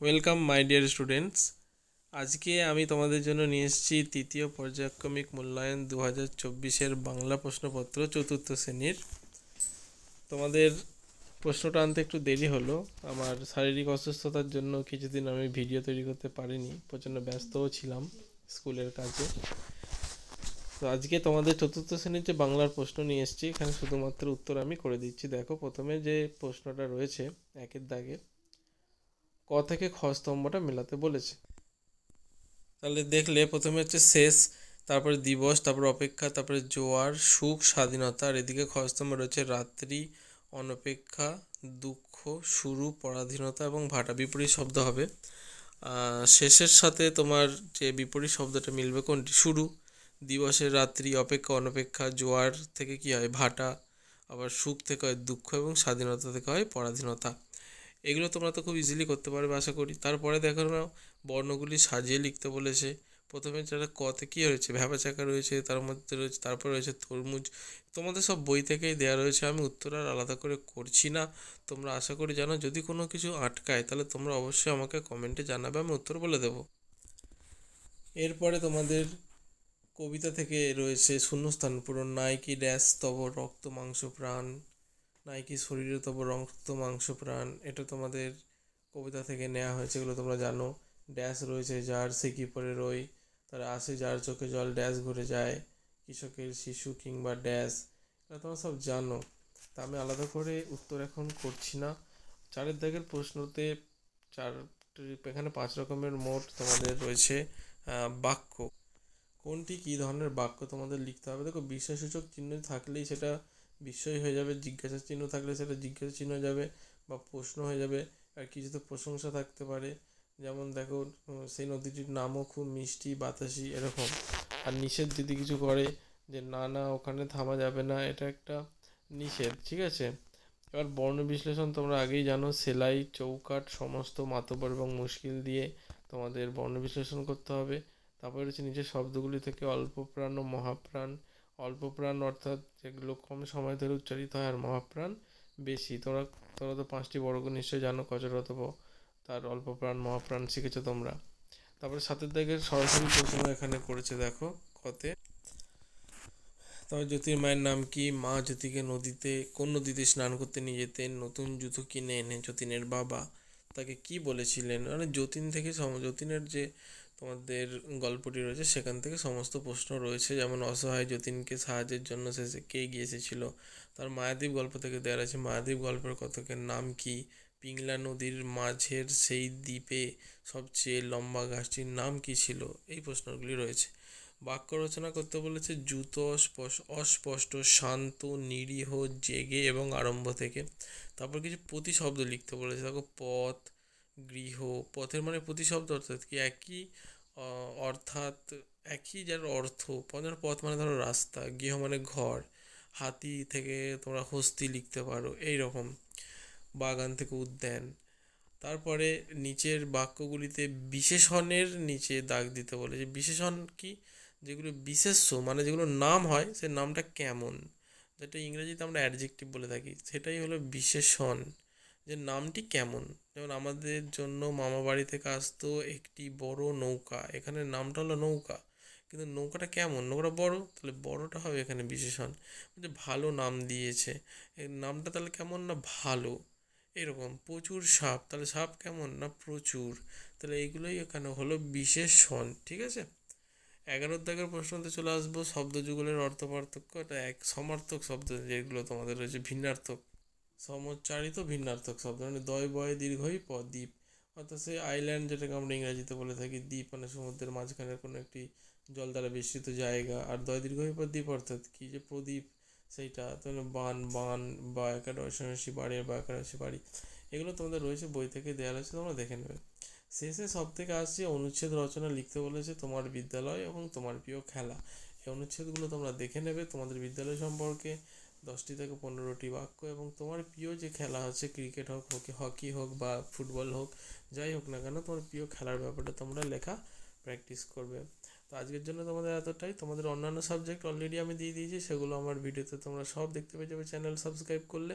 Welcome my dear students. আজকে আমি তোমাদের জন্য নিয়ে এসেছি তৃতীয় পর্যায়ক্রমিক মূল্যায়ন 2024-এর বাংলা প্রশ্নপত্র চতুর্থ শ্রেণীর। তোমাদের প্রশ্নটা আনতে একটু দেরি হলো, আমার শারীরিক অসুস্থতার জন্য কিছুদিন আমি ভিডিও তৈরি করতে পারিনি, প্রচণ্ড ব্যস্তও ছিলাম স্কুলের কাজে। তো আজকে তোমাদের চতুর্থ শ্রেণীর যে বাংলার প্রশ্ন নিয়ে এসেছি, এখানে শুধুমাত্র উত্তর আমি করে দিচ্ছি। দেখো, প্রথমে যে প্রশ্নটা রয়েছে একের দাগে, ক থেকে খ স্তম্ভটা মেলাতে বলেছে। তাহলে দেখলে প্রথমে হচ্ছে শেষ, তারপরে দিবস, তারপরে অপেক্ষা, তারপরে জোয়ার, সুখ, স্বাধীনতা। আর এদিকে খ স্তম্ভে রয়েছে রাত্রি, অনপেক্ষা, দুঃখ, শুরু, পরাধীনতা এবং ভাটা। বিপরীত শব্দ হবে। শেষের সাথে তোমার যে বিপরীত শব্দটা মিলবে কোনটি? শুরু। দিবসের রাত্রি, অপেক্ষা অনপেক্ষা, জোয়ার থেকে কি হয়? ভাটা। আবার সুখ থেকে হয় দুঃখ এবং স্বাধীনতা থেকে হয় পরাধীনতা। এগুলো তোমরা তো খুব ইজিলি করতে পারবে আশা করি। তারপরে দেখো না, বর্ণগুলি সাজিয়ে লিখতে বলেছে। প্রথমে যেটা কতে কী রয়েছে, ভ্যাবাচাকা রয়েছে, তার মধ্যে রয়েছে, তারপরে রয়েছে তরমুজ। তোমাদের সব বই থেকেই দেওয়া রয়েছে, আমি উত্তর আর আলাদা করে করছি না। তোমরা আশা করি জানো, যদি কোনো কিছু আটকায় তাহলে তোমরা অবশ্যই আমাকে কমেন্টে জানাবে, আমি উত্তর বলে দেবো। এরপরে তোমাদের কবিতা থেকে রয়েছে শূন্যস্থান পূরণ। নাইকি ড্যাশ তব রক্ত মাংস প্রাণ, নাইকি শরীরে তব রক্ত মাংস প্রাণ। এটা তোমাদের কবিতা থেকে নেওয়া হয়েছে, এগুলো তোমরা জানো। ড্যাশ রয়েছে যার সে কি পরে রই, তারা আসে যার চোখে জল ড্যাশ ঘুরে যায়, কৃষকের শিশু কিংবা ড্যাশ। এটা তোমরা সব জানো, তা আমি আলাদা করে উত্তর এখন করছি না। চারের দাগের প্রশ্নতে এখানে 5 রকমের মোট তোমাদের রয়েছে বাক্য। কোনটি কী ধরনের বাক্য তোমাদের লিখতে হবে। দেখো, বিস্ময়সূচক চিহ্ন থাকলেই সেটা বিস্ময় হয়ে যাবে, জিজ্ঞাসা চিহ্ন থাকলে সেটা জিজ্ঞাসা চিহ্ন হয়ে যাবে বা প্রশ্ন হয়ে যাবে। আর কিছুতে প্রশংসা থাকতে পারে, যেমন দেখো, সেই নদীটির নামও খুব মিষ্টি বাতাসি, এরকম। আর নিষেধ যদি কিছু করে, যে না না ওখানে থামা যাবে না, এটা একটা নিষেধ, ঠিক আছে। এবার বর্ণ বিশ্লেষণ তোমরা আগেই জানো, সেলাই, চৌকাঠ, সমস্ত, মাতব্বর এবং মুশকিল দিয়ে তোমাদের বর্ণ বিশ্লেষণ করতে হবে। তারপরে রয়েছে নিচের শব্দগুলি থেকে অল্পপ্রাণ ও মহাপ্রাণ। অল্পপ্রাণ অর্থাৎ যেগুলো কম সময় ধরে উচ্চারিত হয়, আর মহাপ্রাণ বেশি। তোমরা তোমরা তো 5টি বর্গ নিশ্চয়ই জানো, কচরতব, তার অল্পপ্রাণ মহাপ্রাণ শিখেছো তোমরা। তারপরে 7 দাগের সরাসরি প্রশ্ন এখানে করেছে, দেখো কতে। তবে জ্যোতির মায়ের নাম কি? মা জ্যোতিকে কোন নদীতে স্নান করতে নিয়ে যেতেন? নতুন জুতো কিনে এনে যতীনের বাবা তাকে কি বলেছিলেন? মানে যতীন থেকে যতীনের যে তোমাদের গল্পটি রয়েছে সেখান থেকে সমস্ত প্রশ্ন রয়েছে, যেমন অসহায় যতীনকে সাহায্যের জন্য শেষে কে গিয়ে এসেছিল। তার মায়াদ্বীপ গল্প থেকে দেওয়া আছে, মায়াদ্বীপ গল্পের কথকের নাম কি? পিংলা নদীর মাঝের সেই দ্বীপে সবচেয়ে লম্বা গাছটির নাম কি ছিল? এই প্রশ্নগুলি রয়েছে। বাক্য রচনা করতে বলেছে দ্রুত, অস্পষ্ট, শান্ত, নিরীহ, জেগে এবং আরম্ভ থেকে। তারপর কিছু প্রতিশব্দ লিখতে বলেছে, দেখো পথ, গৃহ। পথের মানে প্রতিশব্দ অর্থাৎ কি? একই অর্থাৎ একই যার অর্থ। পথ মানে ধরো রাস্তা, গৃহ মানে ঘর, হাতি থেকে তোমরা হস্তি লিখতে পারো, এই রকম। বাগান থেকে উদ্যান। তারপরে নিচের বাক্যগুলিতে বিশেষণের নিচে দাগ দিতে বলেছে। বিশেষণ কি? যেগুলো বিশেষ্য মানে যেগুলো নাম হয়, সে নামটা কেমন, যেটা ইংরেজিতে আমরা অ্যাডজেক্টিভ বলে থাকি, সেটাই হলো বিশেষণ, যে নামটি কেমন। যেমন আমাদের জন্য মামা বাড়ি থেকে আসতো একটি বড় নৌকা, এখানে নামটা হলো নৌকা, কিন্তু নৌকাটা কেমন? নৌকাটা বড়, তাহলে বড়টা হবে এখানে বিশেষণ। যে ভালো নাম দিয়েছে, এই নামটা তাহলে কেমন? না ভালো, এরকম। প্রচুর সাপ, তাহলে সাপ কেমন? না প্রচুর, তাহলে এইগুলোই এখানে হলো বিশেষণ, ঠিক আছে। 11 দাগের প্রশ্নতে চলে আসবো, শব্দযুগলের অর্থ পার্থক্য। এটা এক সমার্থক শব্দ যেগুলো তোমাদের রয়েছে, ভিন্নার্থক, সমচ্চারিত ভিন্নার্থক শব্দ, মানে দয় বয় দীর্ঘই প দ্বীপ। অর্থাৎ সেই আইল্যান্ড, যেটাকে আমরা ইংরাজিতে বলে থাকি দ্বীপ, মানে সমুদ্রের মাঝখানের কোনো একটি জল দ্বারা বেষ্টিত জায়গা। আর দয় দীর্ঘই পর দ্বীপ অর্থাৎ কি? যে প্রদীপ, সেইটা তাহলে বান বা একাদশী বাড়ি বা একাদশী বাড়ি। এগুলো তোমাদের রয়েছে, বই থেকে দেওয়া রয়েছে, তোমরা দেখে নেবে। শেষে সব থেকে আসছে অনুচ্ছেদ রচনা লিখতে বলেছে, তোমার বিদ্যালয় এবং তোমার প্রিয় খেলা। এই অনুচ্ছেদগুলো তোমরা দেখে নেবে তোমাদের বিদ্যালয় সম্পর্কে, 10টি থেকে 15টি বাক্য, এবং তোমার প্রিয় যে খেলা হচ্ছে, ক্রিকেট হোক, হকি হোক বা ফুটবল হোক, যাই হোক না কেন, তোমার প্রিয় খেলার ব্যাপারটা তোমরা লেখা প্র্যাকটিস করবে। তো আজকের জন্য তোমাদের এতটাই। তোমাদের অন্যান্য সাবজেক্ট অলরেডি আমি দিয়ে দিয়েছি, সেগুলো আমার ভিডিওতে তোমরা সব দেখতে পেয়ে যাবে চ্যানেল সাবস্ক্রাইব করলে।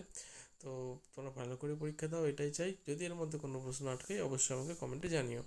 তো তোমরা ভালো করে পরীক্ষা দাও, এটাই চাই। যদি এর মধ্যে কোনো প্রশ্ন আটকে অবশ্যই আমাকে কমেন্টে জানিও।